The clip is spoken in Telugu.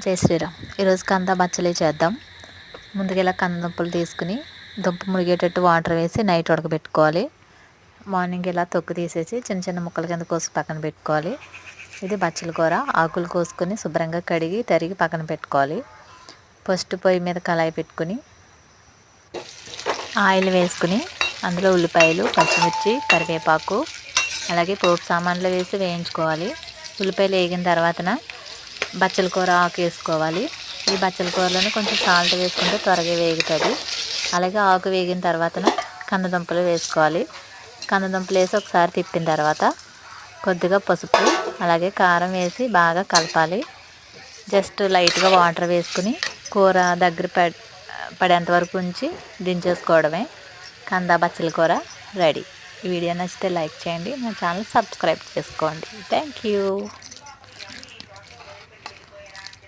జై శ్రీరామ్. ఈరోజు కంద బచ్చలి చేద్దాం. ముందుగా ఇలా కందదుంపలు తీసుకుని దుంప మునిగేటట్టు వాటర్ వేసి నైట్ ఉడకబెట్టుకోవాలి. మార్నింగ్ ఇలా తొక్కు తీసేసి చిన్న చిన్న ముక్కల కింద కోసి పక్కన పెట్టుకోవాలి. ఇది బచ్చల కూర. ఆకులు కోసుకొని శుభ్రంగా కడిగి తరిగి పక్కన పెట్టుకోవాలి. ఫస్ట్ పొయ్యి మీద కళాయి పెట్టుకుని ఆయిల్ వేసుకుని అందులో ఉల్లిపాయలు, పచ్చిమిర్చి, కరివేపాకు అలాగే పోపు సామాన్లు వేసి వేయించుకోవాలి. ఉల్లిపాయలు వేగిన తర్వాతన బచ్చల కూర ఆకు వేసుకోవాలి. ఈ బచ్చల కూరలోనే కొంచెం సాల్ట్ వేసుకుంటే త్వరగా వేగుతుంది. అలాగే ఆకు వేగిన తర్వాతన కందదుంపలు వేసుకోవాలి. కందదుంపలు వేసి ఒకసారి తిప్పిన తర్వాత కొద్దిగా పసుపు అలాగే కారం వేసి బాగా కలపాలి. జస్ట్ లైట్గా వాటర్ వేసుకుని కూర దగ్గర పడేంత వరకు ఉంచి దించేసుకోవడమే. కంద బచ్చల కూర రెడీ. ఈ వీడియో నచ్చితే లైక్ చేయండి. నా ఛానల్ సబ్స్క్రైబ్ చేసుకోండి. Thank you.